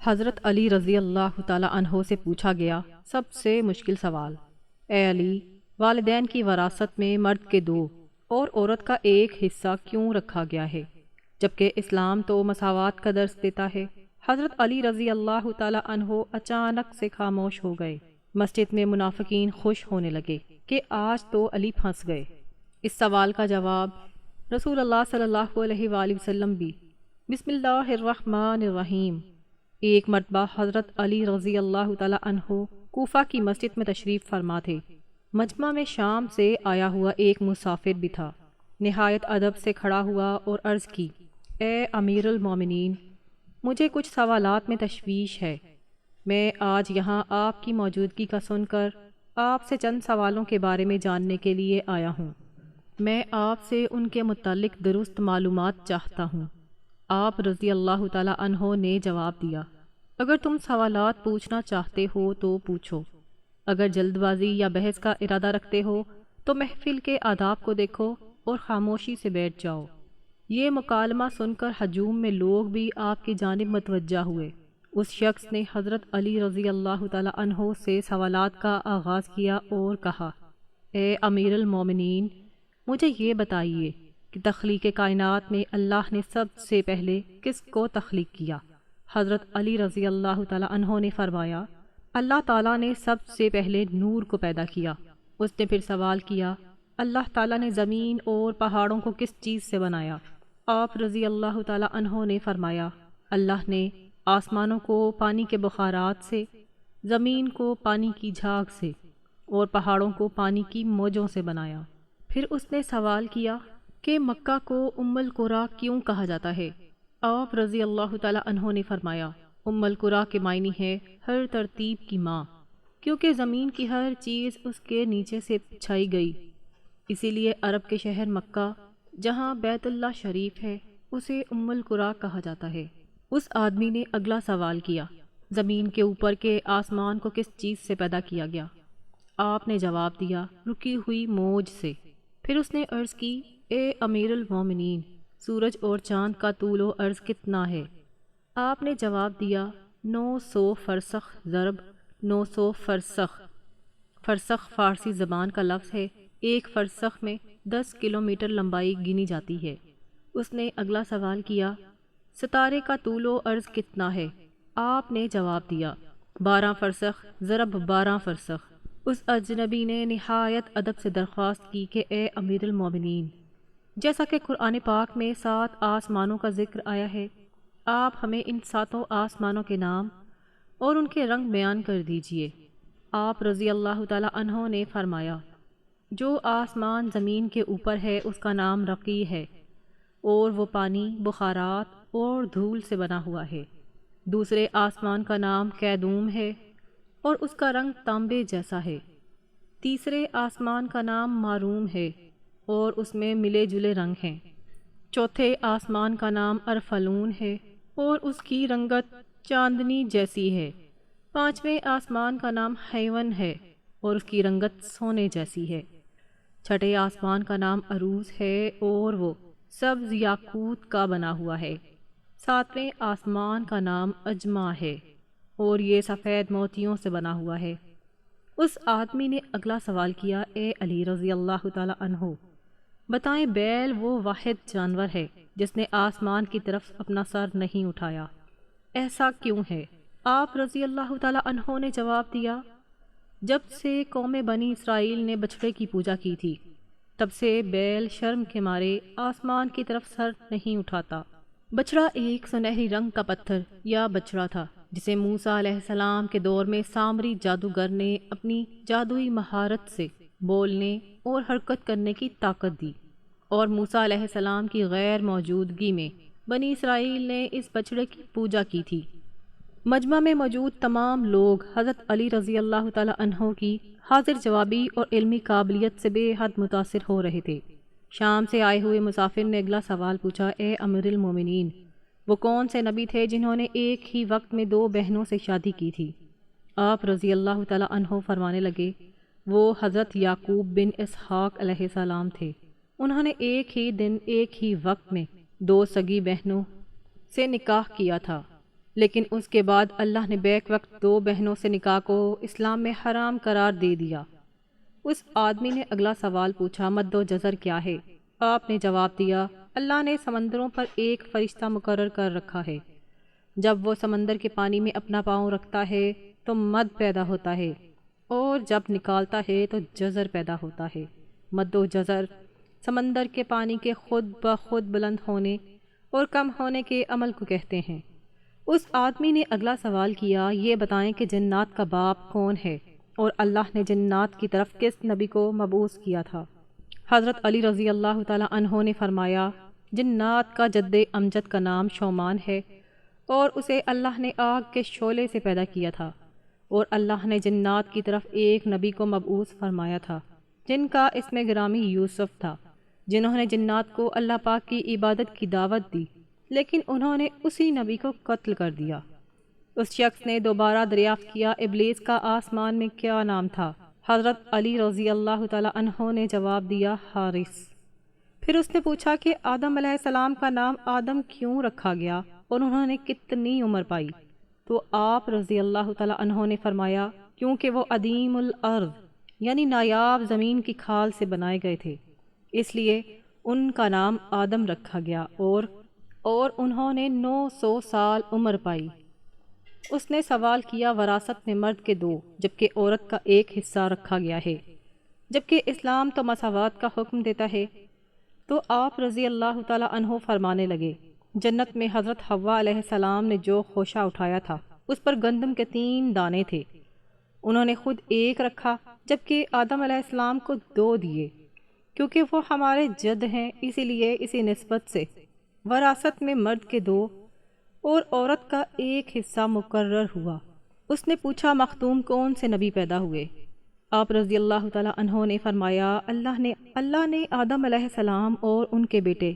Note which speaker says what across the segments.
Speaker 1: حضرت علی رضی اللہ تعالی عنہ سے پوچھا گیا سب سے مشکل سوال۔ اے علی، والدین کی وراثت میں مرد کے 2 اور عورت کا 1 حصہ کیوں رکھا گیا ہے، جبکہ اسلام تو مساوات کا درس دیتا ہے؟ حضرت علی رضی اللہ تعالی عنہ اچانک سے خاموش ہو گئے۔ مسجد میں منافقین خوش ہونے لگے کہ آج تو علی پھنس گئے۔ اس سوال کا جواب رسول اللہ صلی اللہ علیہ وآلہ وسلم بھی بسم اللہ الرحمن الرحیم۔ ایک مرتبہ حضرت علی رضی اللہ تعالی عنہ کوفہ کی مسجد میں تشریف فرما تھے۔ مجمع میں شام سے آیا ہوا ایک مسافر بھی تھا۔ نہایت ادب سے کھڑا ہوا اور عرض کی، اے امیر المومنین، مجھے کچھ سوالات میں تشویش ہے۔ میں آج یہاں آپ کی موجودگی کا سن کر آپ سے چند سوالوں کے بارے میں جاننے کے لیے آیا ہوں۔ میں آپ سے ان کے متعلق درست معلومات چاہتا ہوں۔ آپ رضی اللہ تعالی عنہ نے جواب دیا، اگر تم سوالات پوچھنا چاہتے ہو تو پوچھو، اگر جلد بازی یا بحث کا ارادہ رکھتے ہو تو محفل کے آداب کو دیکھو اور خاموشی سے بیٹھ جاؤ۔ یہ مکالمہ سن کر ہجوم میں لوگ بھی آپ کی جانب متوجہ ہوئے۔ اس شخص نے حضرت علی رضی اللہ تعالی عنہ سے سوالات کا آغاز کیا اور کہا، اے امیر المومنین، مجھے یہ بتائیے کہ تخلیق کائنات میں اللہ نے سب سے پہلے کس کو تخلیق کیا؟ حضرت علی رضی اللہ تعالی عنہ نے فرمایا، اللہ تعالیٰ نے سب سے پہلے نور کو پیدا کیا۔ اس نے پھر سوال کیا، اللہ تعالیٰ نے زمین اور پہاڑوں کو کس چیز سے بنایا؟ آپ رضی اللہ تعالی عنہ نے فرمایا، اللہ نے آسمانوں کو پانی کے بخارات سے، زمین کو پانی کی جھاگ سے اور پہاڑوں کو پانی کی موجوں سے بنایا۔ پھر اس نے سوال کیا کہ مکہ کو ام القریٰ کیوں کہا جاتا ہے؟ آپ رضی اللہ تعالی عنہ نے فرمایا، ام القریٰ کے معنی ہے ہر ترتیب کی ماں، کیونکہ زمین کی ہر چیز اس کے نیچے سے بچھائی گئی، اسی لیے عرب کے شہر مکہ جہاں بیت اللہ شریف ہے اسے ام القریٰ کہا جاتا ہے۔ اس آدمی نے اگلا سوال کیا، زمین کے اوپر کے آسمان کو کس چیز سے پیدا کیا گیا؟ آپ نے جواب دیا، رکی ہوئی موج سے۔ پھر اس نے عرض کی، اے امیر المومنین، سورج اور چاند کا طول و عرض کتنا ہے؟ آپ نے جواب دیا، 900 فرسخ ضرب 900 فرسخ۔ فرسخ فارسی زبان کا لفظ ہے، ایک فرسخ میں 10 کلومیٹر لمبائی گنی جاتی ہے۔ اس نے اگلا سوال کیا، ستارے کا طول و عرض کتنا ہے؟ آپ نے جواب دیا، 12 فرسخ ضرب 12 فرسخ۔ اس اجنبی نے نہایت ادب سے درخواست کی کہ اے امیر المومنین، جیسا کہ قرآن پاک میں 7 آسمانوں کا ذکر آیا ہے، آپ ہمیں ان 7 آسمانوں کے نام اور ان کے رنگ بیان کر دیجئے۔ آپ رضی اللہ تعالی عنہ نے فرمایا، جو آسمان زمین کے اوپر ہے اس کا نام رقی ہے، اور وہ پانی، بخارات اور دھول سے بنا ہوا ہے۔ دوسرے آسمان کا نام کیدوم ہے اور اس کا رنگ تانبے جیسا ہے۔ تیسرے آسمان کا نام معروم ہے اور اس میں ملے جلے رنگ ہیں۔ چوتھے آسمان کا نام ارفلون ہے اور اس کی رنگت چاندنی جیسی ہے۔ پانچویں آسمان کا نام حیون ہے اور اس کی رنگت سونے جیسی ہے۔ چھٹے آسمان کا نام عروس ہے اور وہ سبز یاقوت کا بنا ہوا ہے۔ ساتویں آسمان کا نام اجمع ہے اور یہ سفید موتیوں سے بنا ہوا ہے۔ اس آدمی نے اگلا سوال کیا، اے علی رضی اللہ تعالی عنہ، بتائیں بیل وہ واحد جانور ہے جس نے آسمان کی طرف اپنا سر نہیں اٹھایا، ایسا کیوں ہے؟ آپ رضی اللہ تعالی عنہ نے جواب دیا، جب سے قوم بنی اسرائیل نے بچھڑے کی پوجا کی تھی تب سے بیل شرم کے مارے آسمان کی طرف سر نہیں اٹھاتا۔ بچڑا ایک سنہری رنگ کا پتھر یا بچڑا تھا جسے موسیٰ علیہ السلام کے دور میں سامری جادوگر نے اپنی جادوئی مہارت سے بولنے اور حرکت کرنے کی طاقت دی، اور موسیٰ علیہ السلام کی غیر موجودگی میں بنی اسرائیل نے اس بچڑے کی پوجا کی تھی۔ مجمع میں موجود تمام لوگ حضرت علی رضی اللہ تعالی عنہ کی حاضر جوابی اور علمی قابلیت سے بے حد متاثر ہو رہے تھے۔ شام سے آئے ہوئے مسافر نے اگلا سوال پوچھا، اے امیر المومنین، وہ کون سے نبی تھے جنہوں نے ایک ہی وقت میں 2 بہنوں سے شادی کی تھی؟ آپ رضی اللہ تعالی عنہ فرمانے لگے، وہ حضرت یعقوب بن اسحاق علیہ السلام تھے۔ انہوں نے ایک ہی دن ایک ہی وقت میں 2 سگی بہنوں سے نکاح کیا تھا۔ لیکن اس کے بعد اللہ نے بیک وقت 2 بہنوں سے نکاح کو اسلام میں حرام قرار دے دیا۔ اس آدمی نے اگلا سوال پوچھا، مد و جزر کیا ہے؟ آپ نے جواب دیا، اللہ نے سمندروں پر ایک فرشتہ مقرر کر رکھا ہے، جب وہ سمندر کے پانی میں اپنا پاؤں رکھتا ہے تو مد پیدا ہوتا ہے، اور جب نکالتا ہے تو جزر پیدا ہوتا ہے۔ مد و جزر سمندر کے پانی کے خود بخود بلند ہونے اور کم ہونے کے عمل کو کہتے ہیں۔ اس آدمی نے اگلا سوال کیا، یہ بتائیں کہ جنات کا باپ کون ہے اور اللہ نے جنات کی طرف کس نبی کو مبعوث کیا تھا؟ حضرت علی رضی اللہ تعالی عنہ نے فرمایا، جنات کا جد امجد کا نام شومان ہے، اور اسے اللہ نے آگ کے شعلے سے پیدا کیا تھا، اور اللہ نے جنات کی طرف ایک نبی کو مبعوث فرمایا تھا جن کا اسم گرامی یوسف تھا، جنہوں نے جنات کو اللہ پاک کی عبادت کی دعوت دی، لیکن انہوں نے اسی نبی کو قتل کر دیا۔ اس شخص نے دوبارہ دریافت کیا، ابلیس کا آسمان میں کیا نام تھا؟ حضرت علی رضی اللہ تعالی عنہ نے جواب دیا، حارث۔ پھر اس نے پوچھا کہ آدم علیہ السلام کا نام آدم کیوں رکھا گیا اور انہوں نے کتنی عمر پائی؟ تو آپ رضی اللہ تعالی عنہ نے فرمایا، کیونکہ وہ عدیم الارض یعنی نایاب زمین کی کھال سے بنائے گئے تھے، اس لیے ان کا نام آدم رکھا گیا، اور انہوں نے 900 سال عمر پائی۔ اس نے سوال کیا، وراثت میں مرد کے 2 جبکہ عورت کا 1 حصہ رکھا گیا ہے، جبکہ اسلام تو مساوات کا حکم دیتا ہے؟ تو آپ رضی اللہ تعالی عنہ فرمانے لگے، جنت میں حضرت حوا علیہ السلام نے جو خوشہ اٹھایا تھا اس پر گندم کے 3 دانے تھے، انہوں نے خود 1 رکھا، جبکہ آدم علیہ السلام کو 2 دیے، کیونکہ وہ ہمارے جد ہیں، اسی لیے اسی نسبت سے وراثت میں مرد کے 2 اور عورت کا 1 حصہ مقرر ہوا۔ اس نے پوچھا، مخدوم کون سے نبی پیدا ہوئے؟ آپ رضی اللہ تعالی عنہ نے فرمایا، اللہ نے آدم علیہ السلام اور ان کے بیٹے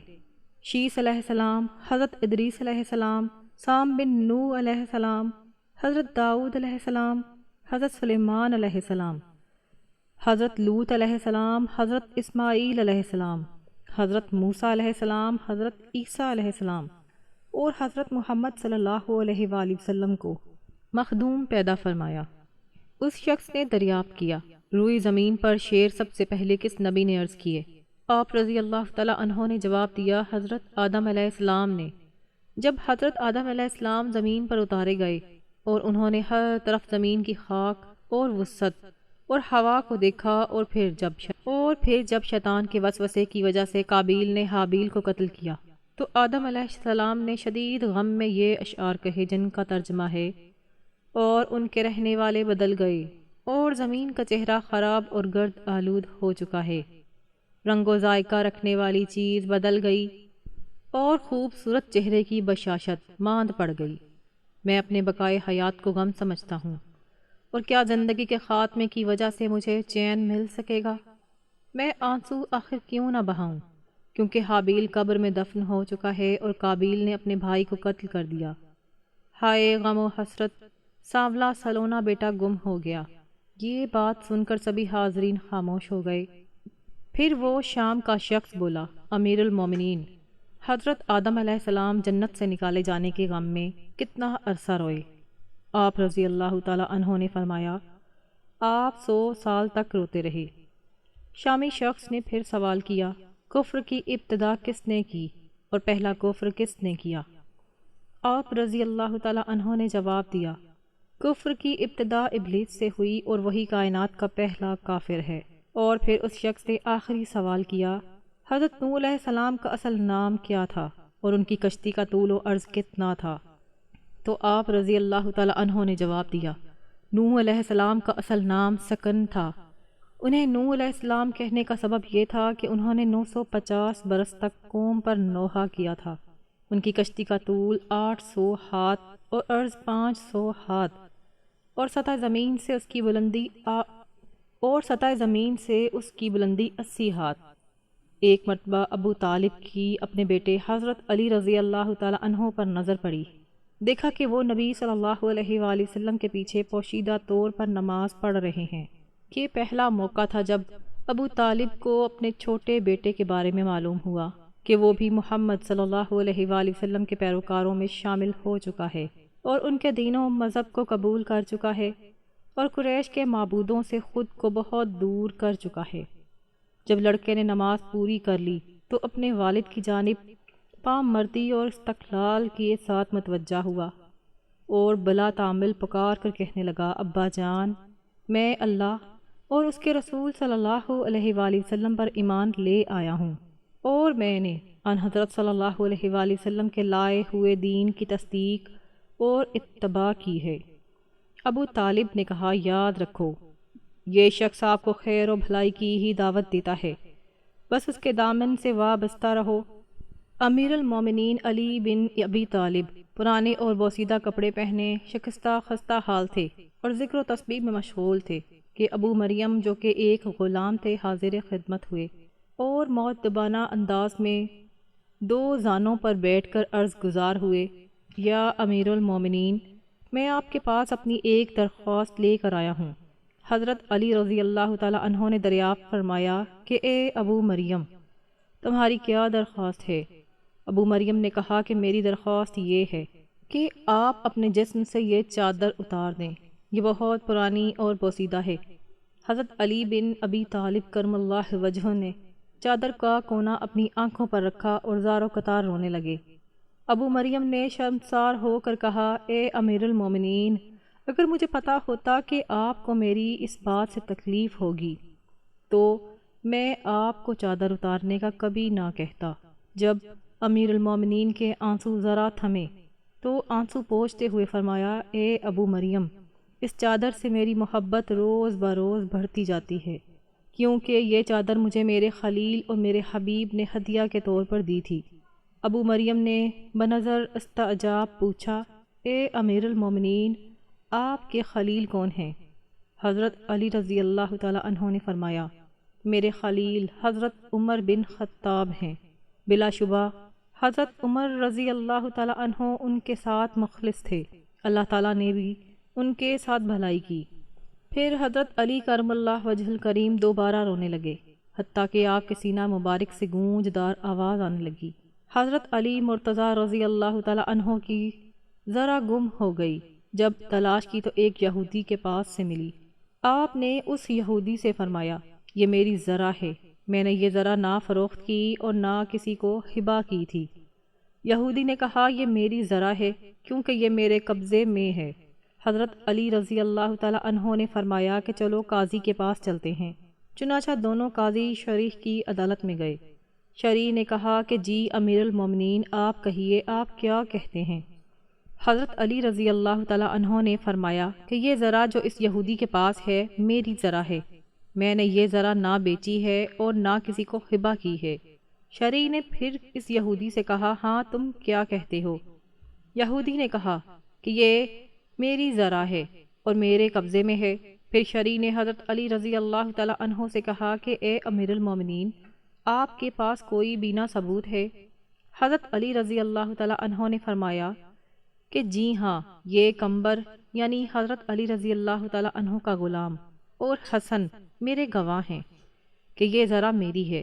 Speaker 1: شیس علیہ السلام، حضرت ادریس علیہ السلام، سام بن نوح علیہ السلام، حضرت داؤد علیہ السلام، حضرت سلیمان علیہ السلام، حضرت لوط علیہ السلام، حضرت اسماعیل علیہ السلام، حضرت موسیٰ علیہ السلام، حضرت عیسیٰ علیہ السلام اور حضرت محمد صلی اللہ علیہ وآلہ وسلم کو مخدوم پیدا فرمایا۔ اس شخص نے دریافت کیا، روئی زمین پر شیر سب سے پہلے کس نبی نے عرض کیے؟ آپ رضی اللہ تعالی عنہ نے جواب دیا، حضرت آدم علیہ السلام نے۔ جب حضرت آدم علیہ السلام زمین پر اتارے گئے اور انہوں نے ہر طرف زمین کی خاک اور وسعت اور ہوا کو دیکھا، اور پھر جب شیطان کے وسوسے کی وجہ سے قابیل نے حابیل کو قتل کیا، تو آدم علیہ السلام نے شدید غم میں یہ اشعار کہے جن کا ترجمہ ہے، اور ان کے رہنے والے بدل گئے، اور زمین کا چہرہ خراب اور گرد آلود ہو چکا ہے، رنگ و ذائقہ رکھنے والی چیز بدل گئی، اور خوبصورت چہرے کی بشاشت ماند پڑ گئی۔ میں اپنے بقائے حیات کو غم سمجھتا ہوں، اور کیا زندگی کے خاتمے کی وجہ سے مجھے چین مل سکے گا؟ میں آنسو آخر کیوں نہ بہاؤں، کیونکہ حابیل قبر میں دفن ہو چکا ہے اور قابیل نے اپنے بھائی کو قتل کر دیا۔ ہائے غم و حسرت، سانولا سلونا بیٹا گم ہو گیا۔ یہ بات سن کر سبھی حاضرین خاموش ہو گئے۔ پھر وہ شام کا شخص بولا، امیر المومنین، حضرت آدم علیہ السلام جنت سے نکالے جانے کے غم میں کتنا عرصہ روئے؟ آپ رضی اللہ تعالی عنہ نے فرمایا، آپ 100 سال تک روتے رہے۔ شامی شخص نے پھر سوال کیا، کفر کی ابتدا کس نے کی اور پہلا کفر کس نے کیا؟ آپ رضی اللہ تعالی عنہ نے جواب دیا، کفر کی ابتدا ابلیس سے ہوئی اور وہی کائنات کا پہلا کافر ہے۔ اور پھر اس شخص نے آخری سوال کیا، حضرت نوح علیہ السلام کا اصل نام کیا تھا اور ان کی کشتی کا طول و عرض کتنا تھا؟ تو آپ رضی اللہ تعالی عنہ نے جواب دیا، نوح علیہ السلام کا اصل نام سکن تھا۔ انہیں نوح علیہ السلام کہنے کا سبب یہ تھا کہ انہوں نے 950 برس تک قوم پر نوحہ کیا تھا۔ ان کی کشتی کا طول 800 ہاتھ اور عرض 500 ہاتھ، اور سطح زمین سے اس کی بلندی 80 ہاتھ۔ ایک مرتبہ ابو طالب کی اپنے بیٹے حضرت علی رضی اللہ تعالی عنہ پر نظر پڑی، دیکھا کہ وہ نبی صلی اللہ علیہ وآلہ وسلم کے پیچھے پوشیدہ طور پر نماز پڑھ رہے ہیں۔ یہ پہلا موقع تھا جب ابو طالب کو اپنے چھوٹے بیٹے کے بارے میں معلوم ہوا کہ وہ بھی محمد صلی اللہ علیہ وآلہ وسلم کے پیروکاروں میں شامل ہو چکا ہے اور ان کے دین و مذہب کو قبول کر چکا ہے اور قریش کے معبودوں سے خود کو بہت دور کر چکا ہے۔ جب لڑکے نے نماز پوری کر لی تو اپنے والد کی جانب پام مردی اور استقلال کے ساتھ متوجہ ہوا اور بلا تعمل پکار کر کہنے لگا، ابا جان، میں اللہ اور اس کے رسول صلی اللہ علیہ وآلہ وسلم پر ایمان لے آیا ہوں، اور میں نے ان حضرت صلی اللہ علیہ وآلہ وسلم کے لائے ہوئے دین کی تصدیق اور اتباع کی ہے۔ ابو طالب نے کہا، یاد رکھو، یہ شخص آپ کو خیر و بھلائی کی ہی دعوت دیتا ہے، بس اس کے دامن سے وابستہ رہو۔ امیر المومنین علی بن ابی طالب پرانے اور بوسیدہ کپڑے پہنے شکستہ خستہ حال تھے اور ذکر و تسبیح میں مشغول تھے کہ ابو مریم جو کہ ایک غلام تھے حاضر خدمت ہوئے اور مؤدبانہ انداز میں دو زانوں پر بیٹھ کر عرض گزار ہوئے، یا امیر المومنین، میں آپ کے پاس اپنی ایک درخواست لے کر آیا ہوں۔ حضرت علی رضی اللہ تعالی عنہ نے دریافت فرمایا کہ اے ابو مریم، تمہاری کیا درخواست ہے؟ ابو مریم نے کہا کہ میری درخواست یہ ہے کہ آپ اپنے جسم سے یہ چادر اتار دیں، یہ بہت پرانی اور بوسیدہ ہے۔ حضرت علی بن ابی طالب کرم اللہ وجہہ نے چادر کا کونا اپنی آنکھوں پر رکھا اور زار و قطار رونے لگے۔ ابو مریم نے شرمسار ہو کر کہا، اے امیر المومنین، اگر مجھے پتا ہوتا کہ آپ کو میری اس بات سے تکلیف ہوگی تو میں آپ کو چادر اتارنے کا کبھی نہ کہتا۔ جب امیر المومنین کے آنسو ذرا تھمے تو آنسو پوچھتے ہوئے فرمایا، اے ابو مریم، اس چادر سے میری محبت روز بروز بڑھتی جاتی ہے، کیونکہ یہ چادر مجھے میرے خلیل اور میرے حبیب نے ہدیہ کے طور پر دی تھی۔ ابو مریم نے بنظر استعجاب پوچھا، اے امیر المومنین، آپ کے خلیل کون ہیں؟ حضرت علی رضی اللہ تعالی عنہ نے فرمایا، میرے خلیل حضرت عمر بن خطاب ہیں۔ بلا شبہ حضرت عمر رضی اللہ تعالی عنہ ان کے ساتھ مخلص تھے، اللہ تعالیٰ نے بھی ان کے ساتھ بھلائی کی۔ پھر حضرت علی کرم اللہ وجہ الکریم دوبارہ رونے لگے، حتیٰ کہ آپ کے سینہ مبارک سے گونجدار آواز آنے لگی۔ حضرت علی مرتضیٰ رضی اللہ تعالی عنہ کی ذرا گم ہو گئی، جب تلاش کی تو ایک یہودی کے پاس سے ملی۔ آپ نے اس یہودی سے فرمایا، یہ میری ذرا ہے، میں نے یہ ذرا نہ فروخت کی اور نہ کسی کو ہبہ کی تھی۔ یہودی نے کہا، یہ میری ذرا ہے کیونکہ یہ میرے قبضے میں ہے۔ حضرت علی رضی اللہ تعالی عنہ نے فرمایا کہ چلو قاضی کے پاس چلتے ہیں۔ چنانچہ دونوں قاضی شریح کی عدالت میں گئے۔ شریح نے کہا کہ جی امیر المومنین، آپ کہیے، آپ کیا کہتے ہیں؟ حضرت علی رضی اللہ تعالی عنہ نے فرمایا کہ یہ ذرا جو اس یہودی کے پاس ہے میری ذرا ہے، میں نے یہ ذرا نہ بیچی ہے اور نہ کسی کو ہبہ کی ہے۔ شریح نے پھر اس یہودی سے کہا، ہاں تم کیا کہتے ہو؟ یہودی نے کہا کہ یہ میری ذرا ہے اور میرے قبضے میں ہے۔ پھر شریح نے حضرت علی رضی اللہ تعالی عنہ سے کہا کہ اے امیر المومنین، آپ کے پاس کوئی بینا ثبوت ہے؟ حضرت علی رضی اللہ تعالی عنہ نے فرمایا کہ جی ہاں، یہ کمبر یعنی حضرت علی رضی اللہ تعالی عنہ کا غلام اور حسن میرے گواہ ہیں کہ یہ ذرا میری ہے۔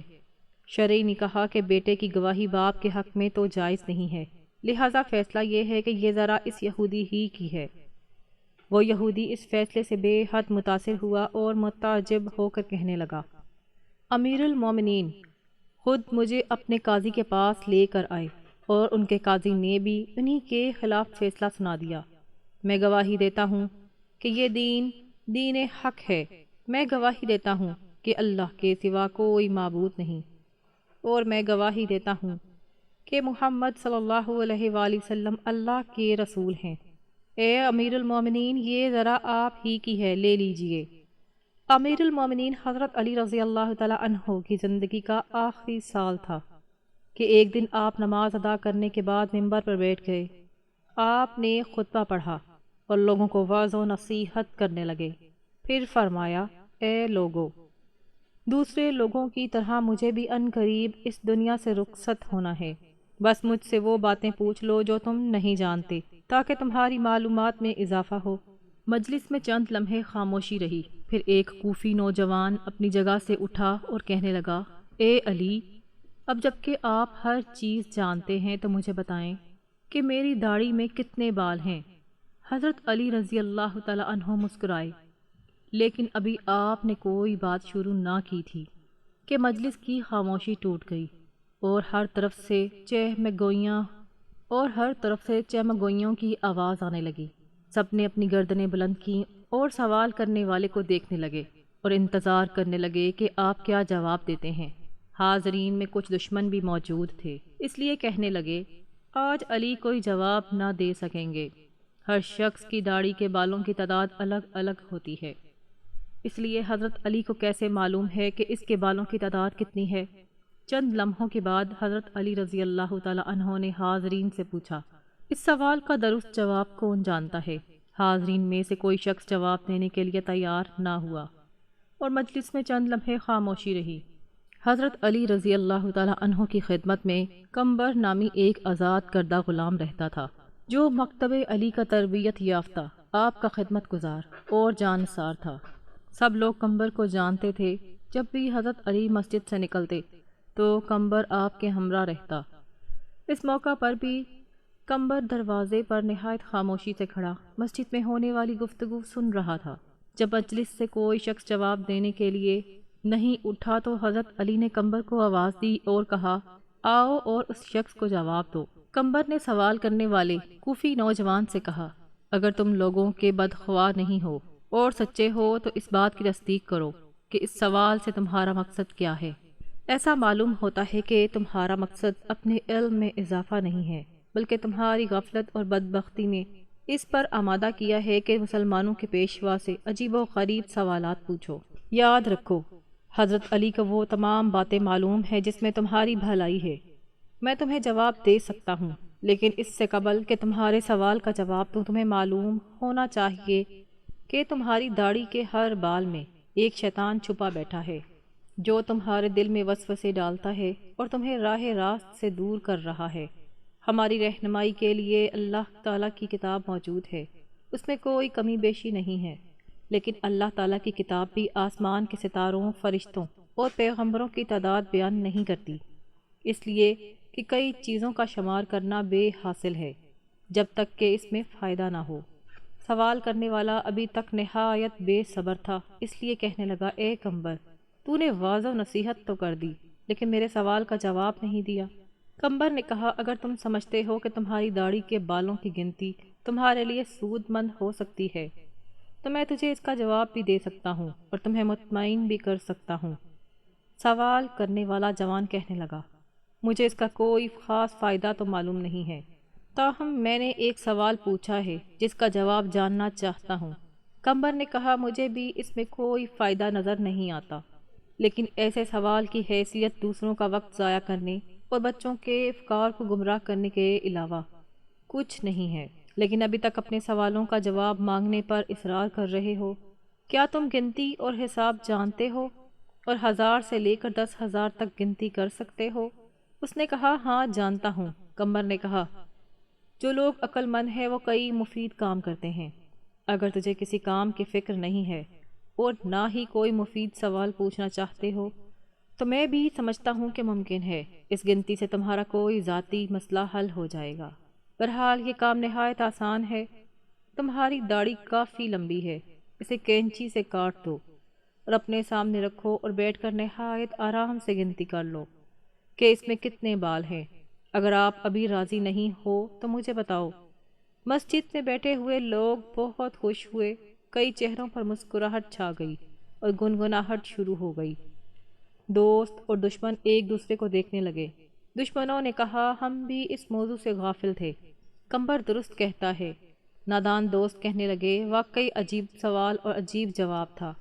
Speaker 1: شریح نے کہا کہ بیٹے کی گواہی باپ کے حق میں تو جائز نہیں ہے، لہٰذا فیصلہ یہ ہے کہ یہ ذرا اس یہودی ہی کی ہے۔ وہ یہودی اس فیصلے سے بے حد متاثر ہوا اور متعجب ہو کر کہنے لگا، امیر المومنین، خود مجھے اپنے قاضی کے پاس لے کر آئے اور ان کے قاضی نے بھی انہی کے خلاف فیصلہ سنا دیا۔ میں گواہی دیتا ہوں کہ یہ دین حق ہے، میں گواہی دیتا ہوں کہ اللہ کے سوا کوئی معبود نہیں، اور میں گواہی دیتا ہوں کہ محمد صلی اللہ علیہ وآلہ وسلم اللہ کے رسول ہیں۔ اے امیر المومنین، یہ ذرا آپ ہی کی ہے، لے لیجئے۔ امیر المومنین حضرت علی رضی اللہ تعالی عنہ کی زندگی کا آخری سال تھا کہ ایک دن آپ نماز ادا کرنے کے بعد ممبر پر بیٹھ گئے۔ آپ نے خطبہ پڑھا اور لوگوں کو وعظ و نصیحت کرنے لگے۔ پھر فرمایا، اے لوگو، دوسرے لوگوں کی طرح مجھے بھی ان قریب اس دنیا سے رخصت ہونا ہے، بس مجھ سے وہ باتیں پوچھ لو جو تم نہیں جانتے تاکہ تمہاری معلومات میں اضافہ ہو۔ مجلس میں چند لمحے خاموشی رہی، پھر ایک کوفی نوجوان اپنی جگہ سے اٹھا اور کہنے لگا، اے علی، اب جب کہ آپ ہر چیز جانتے ہیں تو مجھے بتائیں کہ میری داڑھی میں کتنے بال ہیں؟ حضرت علی رضی اللہ تعالی عنہ مسکرائے، لیکن ابھی آپ نے کوئی بات شروع نہ کی تھی کہ مجلس کی خاموشی ٹوٹ گئی اور ہر طرف سے چہمگوئیوں کی آواز آنے لگی۔ سب نے اپنی گردنیں بلند کیں اور سوال کرنے والے کو دیکھنے لگے اور انتظار کرنے لگے کہ آپ کیا جواب دیتے ہیں۔ حاضرین میں کچھ دشمن بھی موجود تھے، اس لیے کہنے لگے آج علی کوئی جواب نہ دے سکیں گے۔ ہر شخص کی داڑھی کے بالوں کی تعداد الگ الگ ہوتی ہے، اس لیے حضرت علی کو کیسے معلوم ہے کہ اس کے بالوں کی تعداد کتنی ہے؟ چند لمحوں کے بعد حضرت علی رضی اللہ تعالی عنہ نے حاضرین سے پوچھا، اس سوال کا درست جواب کون جانتا ہے؟ حاضرین میں سے کوئی شخص جواب دینے کے لیے تیار نہ ہوا اور مجلس میں چند لمحے خاموشی رہی۔ حضرت علی رضی اللہ تعالی عنہ کی خدمت میں کمبر نامی ایک آزاد کردہ غلام رہتا تھا، جو مکتب علی کا تربیت یافتہ، آپ کا خدمت گزار اور جانثار تھا۔ سب لوگ کمبر کو جانتے تھے۔ جب بھی حضرت علی مسجد سے نکلتے تو کمبر آپ کے ہمراہ رہتا۔ اس موقع پر بھی کمبر دروازے پر نہایت خاموشی سے کھڑا مسجد میں ہونے والی گفتگو سن رہا تھا۔ جب مجلس سے کوئی شخص جواب دینے کے لیے نہیں اٹھا تو حضرت علی نے کمبر کو آواز دی اور کہا، آؤ اور اس شخص کو جواب دو۔ کمبر نے سوال کرنے والے کوفی نوجوان سے کہا، اگر تم لوگوں کے بدخواہ نہیں ہو اور سچے ہو تو اس بات کی تصدیق کرو کہ اس سوال سے تمہارا مقصد کیا ہے۔ ایسا معلوم ہوتا ہے کہ تمہارا مقصد اپنے علم میں اضافہ نہیں ہے، بلکہ تمہاری غفلت اور بدبختی نے اس پر آمادہ کیا ہے کہ مسلمانوں کے پیشوا سے عجیب و غریب سوالات پوچھو۔ یاد رکھو، حضرت علی کو وہ تمام باتیں معلوم ہے جس میں تمہاری بھلائی ہے۔ میں تمہیں جواب دے سکتا ہوں، لیکن اس سے قبل کہ تمہارے سوال کا جواب دوں تمہیں معلوم ہونا چاہیے کہ تمہاری داڑھی کے ہر بال میں ایک شیطان چھپا بیٹھا ہے، جو تمہارے دل میں وسوسے ڈالتا ہے اور تمہیں راہ راست سے دور کر رہا ہے۔ ہماری رہنمائی کے لیے اللہ تعالیٰ کی کتاب موجود ہے، اس میں کوئی کمی بیشی نہیں ہے، لیکن اللہ تعالیٰ کی کتاب بھی آسمان کے ستاروں، فرشتوں اور پیغمبروں کی تعداد بیان نہیں کرتی، اس لیے کہ کئی چیزوں کا شمار کرنا بے حاصل ہے جب تک کہ اس میں فائدہ نہ ہو۔ سوال کرنے والا ابھی تک نہایت بے صبر تھا، اس لیے کہنے لگا، اے کمبر، تو نے واضح نصیحت تو کر دی لیکن میرے سوال کا جواب نہیں دیا۔ کمبر نے کہا، اگر تم سمجھتے ہو کہ تمہاری داڑھی کے بالوں کی گنتی تمہارے لیے سود مند ہو سکتی ہے تو میں تجھے اس کا جواب بھی دے سکتا ہوں اور تمہیں مطمئن بھی کر سکتا ہوں۔ سوال کرنے والا جوان کہنے لگا، مجھے اس کا کوئی خاص فائدہ تو معلوم نہیں ہے، تاہم میں نے ایک سوال پوچھا ہے جس کا جواب جاننا چاہتا ہوں۔ کمبر نے کہا، مجھے بھی اس میں کوئی فائدہ نظر نہیں آتا، لیکن ایسے سوال کی حیثیت دوسروں کا وقت ضائع کرنے اور بچوں کے افکار کو گمراہ کرنے کے علاوہ کچھ نہیں ہے۔ لیکن ابھی تک اپنے سوالوں کا جواب مانگنے پر اصرار کر رہے ہو۔ کیا تم گنتی اور حساب جانتے ہو اور 1000 سے لے کر 10,000 تک گنتی کر سکتے ہو؟ اس نے کہا، ہاں جانتا ہوں۔ کمبر نے کہا، جو لوگ عقل مند ہیں وہ کئی مفید کام کرتے ہیں۔ اگر تجھے کسی کام کی فکر نہیں ہے اور نہ ہی کوئی مفید سوال پوچھنا چاہتے ہو تو میں بھی سمجھتا ہوں کہ ممکن ہے اس گنتی سے تمہارا کوئی ذاتی مسئلہ حل ہو جائے گا۔ بہرحال یہ کام نہایت آسان ہے۔ تمہاری داڑھی کافی لمبی ہے، اسے کینچی سے کاٹ دو اور اپنے سامنے رکھو اور بیٹھ کر نہایت آرام سے گنتی کر لو کہ اس میں کتنے بال ہیں۔ اگر آپ ابھی راضی نہیں ہو تو مجھے بتاؤ۔ مسجد میں بیٹھے ہوئے لوگ بہت خوش ہوئے، کئی چہروں پر مسکراہٹ چھا گئی اور گنگناہٹ شروع ہو گئی۔ دوست اور دشمن ایک دوسرے کو دیکھنے لگے۔ دشمنوں نے کہا، ہم بھی اس موضوع سے غافل تھے، کمبر درست کہتا ہے۔ نادان دوست کہنے لگے، واقعی عجیب سوال اور عجیب جواب تھا۔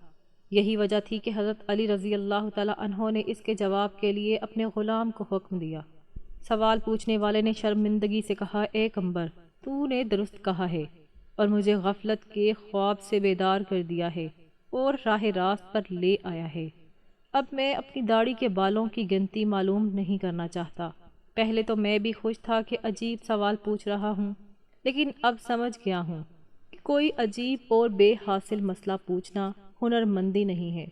Speaker 1: یہی وجہ تھی کہ حضرت علی رضی اللہ تعالی عنہ نے اس کے جواب کے لیے اپنے غلام کو حکم دیا۔ سوال پوچھنے والے نے شرمندگی سے کہا، اے کمبر، تو نے درست کہا ہے اور مجھے غفلت کے خواب سے بیدار کر دیا ہے اور راہ راست پر لے آیا ہے۔ اب میں اپنی داڑھی کے بالوں کی گنتی معلوم نہیں کرنا چاہتا۔ پہلے تو میں بھی خوش تھا کہ عجیب سوال پوچھ رہا ہوں، لیکن اب سمجھ گیا ہوں کہ کوئی عجیب اور بے حاصل مسئلہ پوچھنا ہنر مندی نہیں ہے۔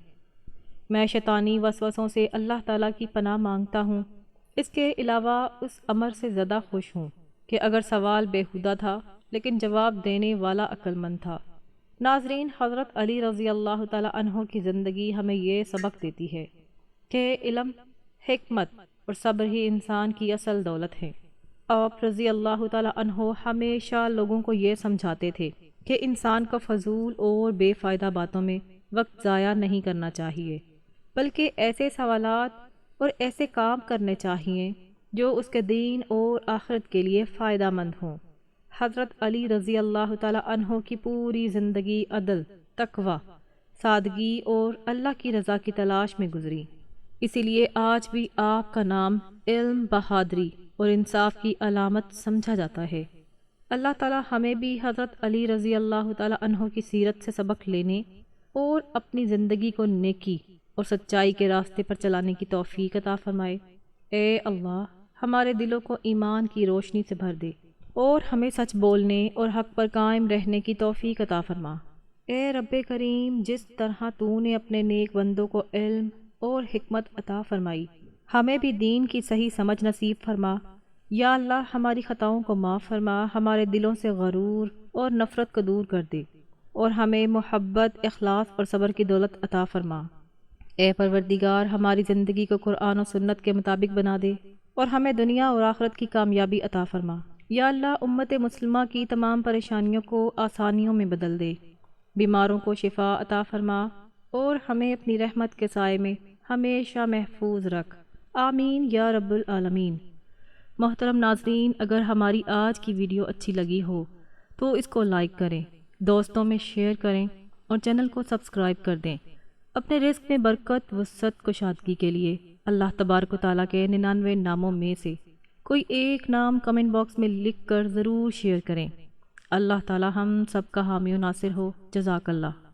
Speaker 1: میں شیطانی وسوسوں سے اللہ تعالیٰ کی پناہ مانگتا ہوں۔ اس کے علاوہ اس امر سے زیادہ خوش ہوں کہ اگر سوال بیہودہ تھا لیکن جواب دینے والا عقل مند تھا۔ ناظرین، حضرت علی رضی اللہ تعالیٰ عنہ کی زندگی ہمیں یہ سبق دیتی ہے کہ علم، حکمت اور صبر ہی انسان کی اصل دولت ہے۔ آپ رضی اللہ تعالیٰ عنہ ہمیشہ لوگوں کو یہ سمجھاتے تھے کہ انسان کو فضول اور بے فائدہ باتوں میں وقت ضائع نہیں کرنا چاہیے، بلکہ ایسے سوالات اور ایسے کام کرنے چاہیے جو اس کے دین اور آخرت کے لیے فائدہ مند ہوں۔ حضرت علی رضی اللہ تعالیٰ عنہ کی پوری زندگی عدل، تقوی، سادگی اور اللہ کی رضا کی تلاش میں گزری۔ اسی لیے آج بھی آپ کا نام علم، بہادری اور انصاف کی علامت سمجھا جاتا ہے۔ اللہ تعالیٰ ہمیں بھی حضرت علی رضی اللہ تعالیٰ عنہ کی سیرت سے سبق لینے اور اپنی زندگی کو نیکی اور سچائی کے راستے پر چلانے کی توفیق عطا فرمائے۔ اے اللہ، ہمارے دلوں کو ایمان کی روشنی سے بھر دے اور ہمیں سچ بولنے اور حق پر قائم رہنے کی توفیق عطا فرما۔ اے رب کریم، جس طرح تو نے اپنے نیک بندوں کو علم اور حکمت عطا فرمائی، ہمیں بھی دین کی صحیح سمجھ نصیب فرما۔ یا اللہ، ہماری خطاؤں کو معاف فرما، ہمارے دلوں سے غرور اور نفرت کو دور کر دے اور ہمیں محبت، اخلاص اور صبر کی دولت عطا فرما۔ اے پروردگار، ہماری زندگی کو قرآن و سنت کے مطابق بنا دے اور ہمیں دنیا اور آخرت کی کامیابی عطا فرما۔ یا اللہ، امت مسلمہ کی تمام پریشانیوں کو آسانیوں میں بدل دے، بیماروں کو شفا عطا فرما اور ہمیں اپنی رحمت کے سائے میں ہمیشہ محفوظ رکھ۔ آمین یا رب العالمین۔ محترم ناظرین، اگر ہماری آج کی ویڈیو اچھی لگی ہو تو اس کو لائک کریں، دوستوں میں شیئر کریں اور چینل کو سبسکرائب کر دیں۔ اپنے رزق میں برکت، وسعت، کشادگی کے لیے اللہ تبارک و تعالیٰ کے 99 ناموں میں سے کوئی ایک نام کمنٹ باکس میں لکھ کر ضرور شیئر کریں۔ اللہ تعالیٰ ہم سب کا حامی و ناصر ہو۔ جزاک اللہ۔